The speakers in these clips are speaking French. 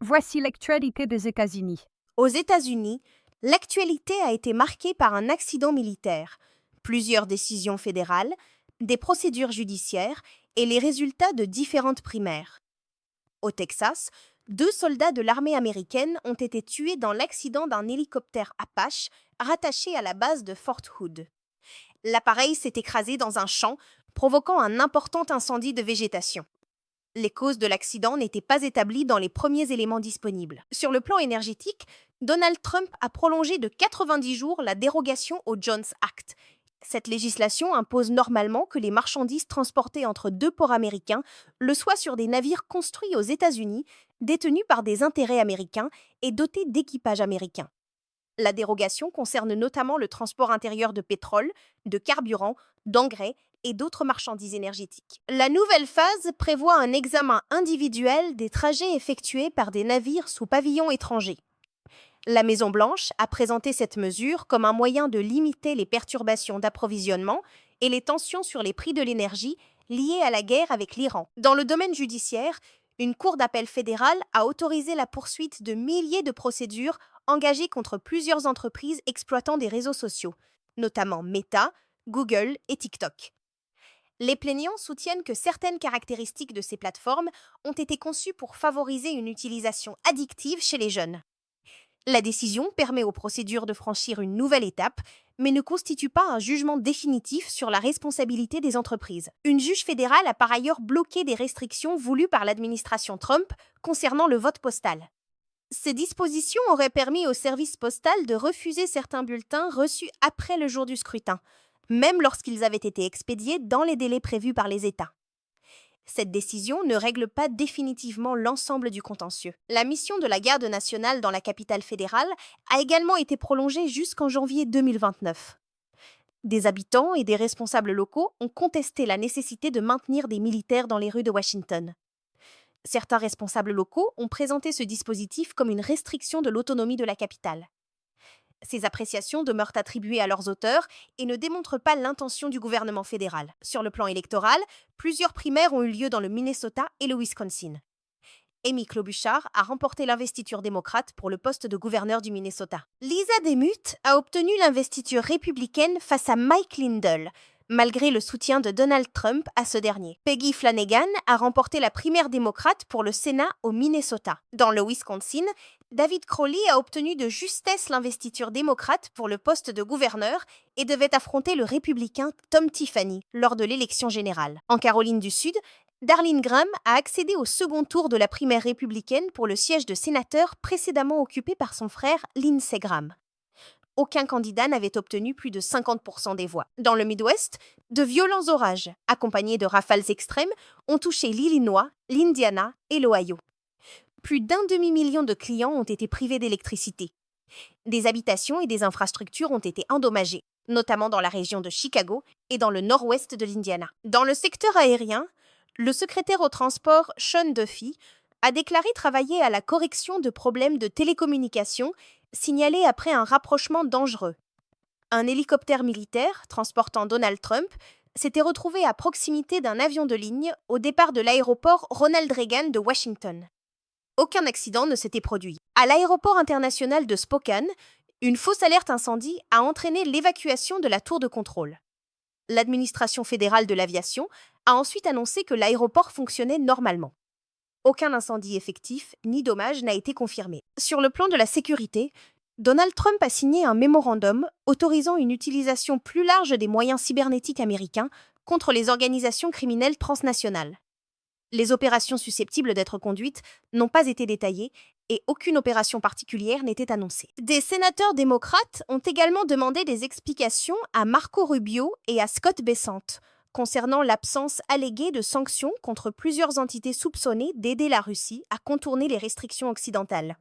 Voici l'actualité des États-Unis. Aux États-Unis, l'actualité a été marquée par un accident militaire, plusieurs décisions fédérales, des procédures judiciaires et les résultats de différentes primaires. Au Texas, 2 soldats de l'armée américaine ont été tués dans l'accident d'un hélicoptère Apache rattaché à la base de Fort Hood. L'appareil s'est écrasé dans un champ, provoquant un important incendie de végétation. Les causes de l'accident n'étaient pas établies dans les premiers éléments disponibles. Sur le plan énergétique, Donald Trump a prolongé de 90 jours la dérogation au Jones Act. Cette législation impose normalement que les marchandises transportées entre 2 ports américains le soient sur des navires construits aux États-Unis, détenus par des intérêts américains et dotés d'équipages américains. La dérogation concerne notamment le transport intérieur de pétrole, de carburant, d'engrais et d'autres marchandises énergétiques. La nouvelle phase prévoit un examen individuel des trajets effectués par des navires sous pavillon étranger. La Maison-Blanche a présenté cette mesure comme un moyen de limiter les perturbations d'approvisionnement et les tensions sur les prix de l'énergie liées à la guerre avec l'Iran. Dans le domaine judiciaire, une cour d'appel fédérale a autorisé la poursuite de milliers de procédures engagées contre plusieurs entreprises exploitant des réseaux sociaux, notamment Meta, Google et TikTok. Les plaignants soutiennent que certaines caractéristiques de ces plateformes ont été conçues pour favoriser une utilisation addictive chez les jeunes. La décision permet aux procédures de franchir une nouvelle étape, mais ne constitue pas un jugement définitif sur la responsabilité des entreprises. Une juge fédérale a par ailleurs bloqué des restrictions voulues par l'administration Trump concernant le vote postal. Ces dispositions auraient permis au service postal de refuser certains bulletins reçus après le jour du scrutin, même lorsqu'ils avaient été expédiés dans les délais prévus par les États. Cette décision ne règle pas définitivement l'ensemble du contentieux. La mission de la Garde nationale dans la capitale fédérale a également été prolongée jusqu'en janvier 2029. Des habitants et des responsables locaux ont contesté la nécessité de maintenir des militaires dans les rues de Washington. Certains responsables locaux ont présenté ce dispositif comme une restriction de l'autonomie de la capitale. Ces appréciations demeurent attribuées à leurs auteurs et ne démontrent pas l'intention du gouvernement fédéral. Sur le plan électoral, plusieurs primaires ont eu lieu dans le Minnesota et le Wisconsin. Amy Klobuchar a remporté l'investiture démocrate pour le poste de gouverneur du Minnesota. Lisa Demuth a obtenu l'investiture républicaine face à Mike Lindell, malgré le soutien de Donald Trump à ce dernier. Peggy Flanagan a remporté la primaire démocrate pour le Sénat au Minnesota. Dans le Wisconsin, David Crowley a obtenu de justesse l'investiture démocrate pour le poste de gouverneur et devait affronter le républicain Tom Tiffany lors de l'élection générale. En Caroline du Sud, Darlene Graham a accédé au second tour de la primaire républicaine pour le siège de sénateur précédemment occupé par son frère Lindsey Graham. Aucun candidat n'avait obtenu plus de 50% des voix. Dans le Midwest, de violents orages, accompagnés de rafales extrêmes, ont touché l'Illinois, l'Indiana et l'Ohio. Plus d'1 demi-million de clients ont été privés d'électricité. Des habitations et des infrastructures ont été endommagées, notamment dans la région de Chicago et dans le nord-ouest de l'Indiana. Dans le secteur aérien, le secrétaire au transport Sean Duffy a déclaré travailler à la correction de problèmes de télécommunications signalés après un rapprochement dangereux. Un hélicoptère militaire transportant Donald Trump s'était retrouvé à proximité d'un avion de ligne au départ de l'aéroport Ronald Reagan de Washington. Aucun accident ne s'était produit. À l'aéroport international de Spokane, une fausse alerte incendie a entraîné l'évacuation de la tour de contrôle. L'administration fédérale de l'aviation a ensuite annoncé que l'aéroport fonctionnait normalement. Aucun incendie effectif ni dommage n'a été confirmé. Sur le plan de la sécurité, Donald Trump a signé un mémorandum autorisant une utilisation plus large des moyens cybernétiques américains contre les organisations criminelles transnationales. Les opérations susceptibles d'être conduites n'ont pas été détaillées et aucune opération particulière n'était annoncée. Des sénateurs démocrates ont également demandé des explications à Marco Rubio et à Scott Bessent concernant l'absence alléguée de sanctions contre plusieurs entités soupçonnées d'aider la Russie à contourner les restrictions occidentales.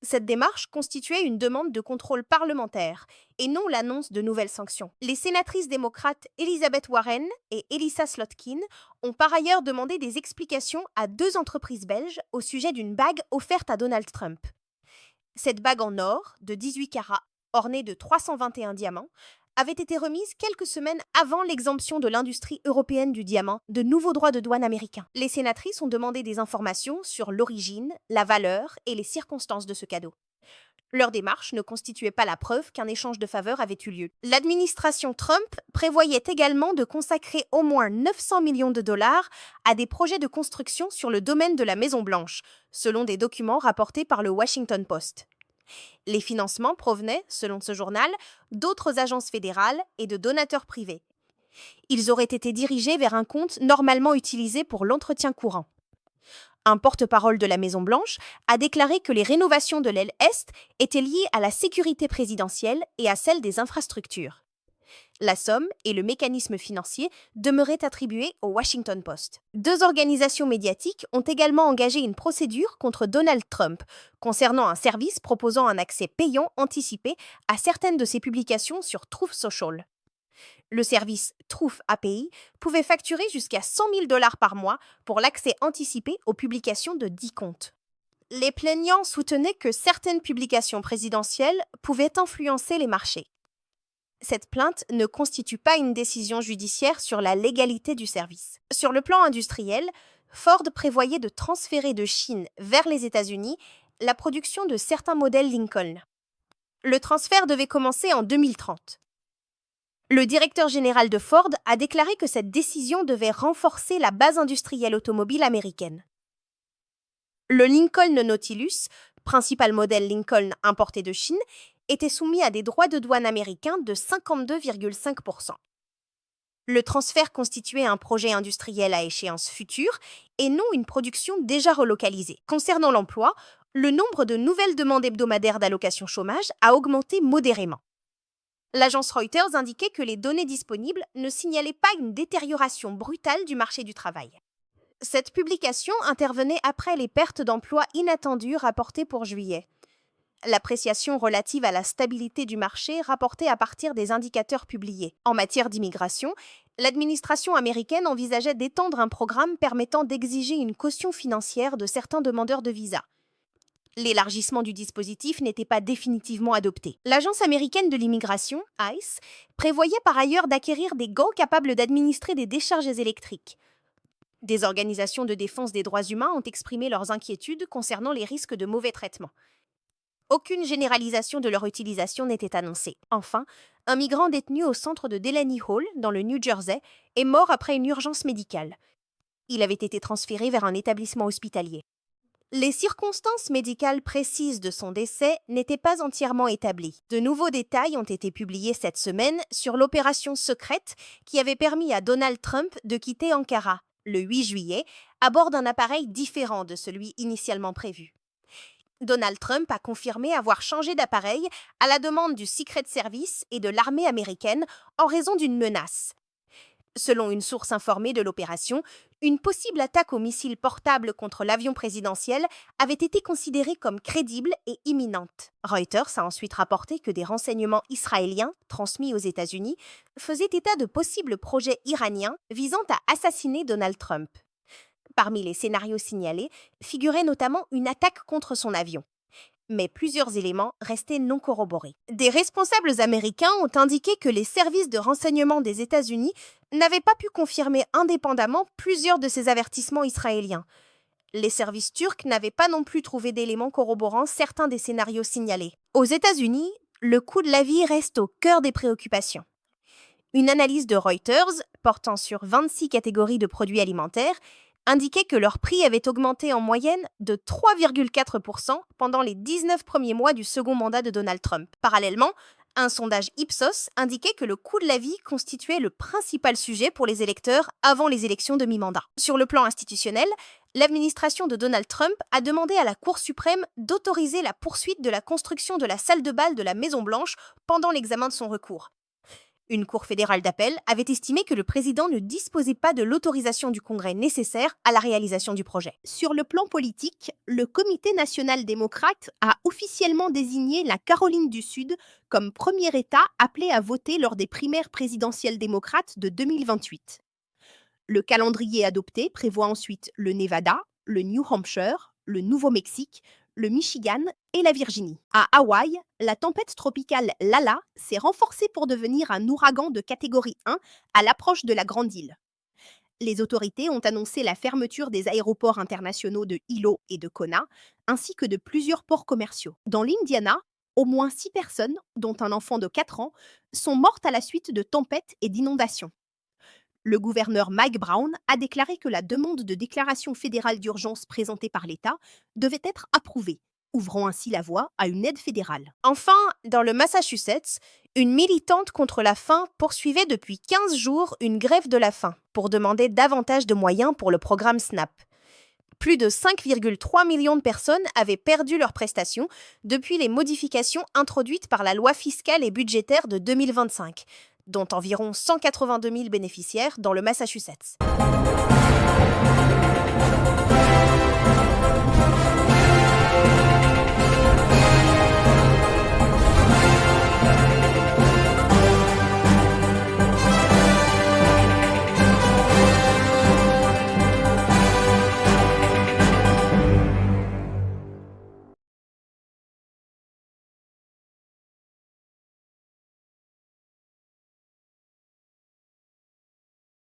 Cette démarche constituait une demande de contrôle parlementaire et non l'annonce de nouvelles sanctions. Les sénatrices démocrates Elizabeth Warren et Elissa Slotkin ont par ailleurs demandé des explications à 2 entreprises belges au sujet d'une bague offerte à Donald Trump. Cette bague en or, de 18 carats, ornée de 321 diamants, avait été remise quelques semaines avant l'exemption de l'industrie européenne du diamant de nouveaux droits de douane américains. Les sénatrices ont demandé des informations sur l'origine, la valeur et les circonstances de ce cadeau. Leur démarche ne constituait pas la preuve qu'un échange de faveurs avait eu lieu. L'administration Trump prévoyait également de consacrer au moins 900 millions de dollars à des projets de construction sur le domaine de la Maison-Blanche, selon des documents rapportés par le Washington Post. Les financements provenaient, selon ce journal, d'autres agences fédérales et de donateurs privés. Ils auraient été dirigés vers un compte normalement utilisé pour l'entretien courant. Un porte-parole de la Maison-Blanche a déclaré que les rénovations de l'aile Est étaient liées à la sécurité présidentielle et à celle des infrastructures. La somme et le mécanisme financier demeuraient attribués au Washington Post. 2 organisations médiatiques ont également engagé une procédure contre Donald Trump concernant un service proposant un accès payant anticipé à certaines de ses publications sur Truth Social. Le service Truth API pouvait facturer jusqu'à 100 000 $ par mois pour l'accès anticipé aux publications de 10 comptes. Les plaignants soutenaient que certaines publications présidentielles pouvaient influencer les marchés. Cette plainte ne constitue pas une décision judiciaire sur la légalité du service. Sur le plan industriel, Ford prévoyait de transférer de Chine vers les États-Unis la production de certains modèles Lincoln. Le transfert devait commencer en 2030. Le directeur général de Ford a déclaré que cette décision devait renforcer la base industrielle automobile américaine. Le Lincoln Nautilus, principal modèle Lincoln importé de Chine, était soumis à des droits de douane américains de 52,5%. Le transfert constituait un projet industriel à échéance future et non une production déjà relocalisée. Concernant l'emploi, le nombre de nouvelles demandes hebdomadaires d'allocation chômage a augmenté modérément. L'agence Reuters indiquait que les données disponibles ne signalaient pas une détérioration brutale du marché du travail. Cette publication intervenait après les pertes d'emplois inattendues rapportées pour juillet. L'appréciation relative à la stabilité du marché rapportée à partir des indicateurs publiés. En matière d'immigration, l'administration américaine envisageait d'étendre un programme permettant d'exiger une caution financière de certains demandeurs de visa. L'élargissement du dispositif n'était pas définitivement adopté. L'Agence américaine de l'immigration, ICE, prévoyait par ailleurs d'acquérir des gants capables d'administrer des décharges électriques. Des organisations de défense des droits humains ont exprimé leurs inquiétudes concernant les risques de mauvais traitements. Aucune généralisation de leur utilisation n'était annoncée. Enfin, un migrant détenu au centre de Delaney Hall, dans le New Jersey, est mort après une urgence médicale. Il avait été transféré vers un établissement hospitalier. Les circonstances médicales précises de son décès n'étaient pas entièrement établies. De nouveaux détails ont été publiés cette semaine sur l'opération secrète qui avait permis à Donald Trump de quitter Ankara, le 8 juillet, à bord d'un appareil différent de celui initialement prévu. Donald Trump a confirmé avoir changé d'appareil à la demande du Secret Service et de l'armée américaine en raison d'une menace. Selon une source informée de l'opération, une possible attaque au missile portable contre l'avion présidentiel avait été considérée comme crédible et imminente. Reuters a ensuite rapporté que des renseignements israéliens, transmis aux États-Unis, faisaient état de possibles projets iraniens visant à assassiner Donald Trump. Parmi les scénarios signalés figurait notamment une attaque contre son avion. Mais plusieurs éléments restaient non corroborés. Des responsables américains ont indiqué que les services de renseignement des États-Unis n'avaient pas pu confirmer indépendamment plusieurs de ces avertissements israéliens. Les services turcs n'avaient pas non plus trouvé d'éléments corroborant certains des scénarios signalés. Aux États-Unis, le coût de la vie reste au cœur des préoccupations. Une analyse de Reuters, portant sur 26 catégories de produits alimentaires, indiquait que leur prix avait augmenté en moyenne de 3,4% pendant les 19 premiers mois du second mandat de Donald Trump. Parallèlement, un sondage Ipsos indiquait que le coût de la vie constituait le principal sujet pour les électeurs avant les élections de mi-mandat. Sur le plan institutionnel, l'administration de Donald Trump a demandé à la Cour suprême d'autoriser la poursuite de la construction de la salle de bal de la Maison-Blanche pendant l'examen de son recours. Une cour fédérale d'appel avait estimé que le président ne disposait pas de l'autorisation du Congrès nécessaire à la réalisation du projet. Sur le plan politique, le Comité national démocrate a officiellement désigné la Caroline du Sud comme premier État appelé à voter lors des primaires présidentielles démocrates de 2028. Le calendrier adopté prévoit ensuite le Nevada, le New Hampshire, le Nouveau-Mexique, le Michigan et la Virginie. À Hawaï, la tempête tropicale Lala s'est renforcée pour devenir un ouragan de catégorie 1 à l'approche de la Grande Île. Les autorités ont annoncé la fermeture des aéroports internationaux de Hilo et de Kona, ainsi que de plusieurs ports commerciaux. Dans l'Indiana, au moins 6 personnes, dont un enfant de 4 ans, sont mortes à la suite de tempêtes et d'inondations. Le gouverneur Mike Brown a déclaré que la demande de déclaration fédérale d'urgence présentée par l'État devait être approuvée, ouvrant ainsi la voie à une aide fédérale. Enfin, dans le Massachusetts, une militante contre la faim poursuivait depuis 15 jours une grève de la faim pour demander davantage de moyens pour le programme SNAP. Plus de 5,3 millions de personnes avaient perdu leurs prestations depuis les modifications introduites par la loi fiscale et budgétaire de 2025, dont environ 182 000 bénéficiaires dans le Massachusetts.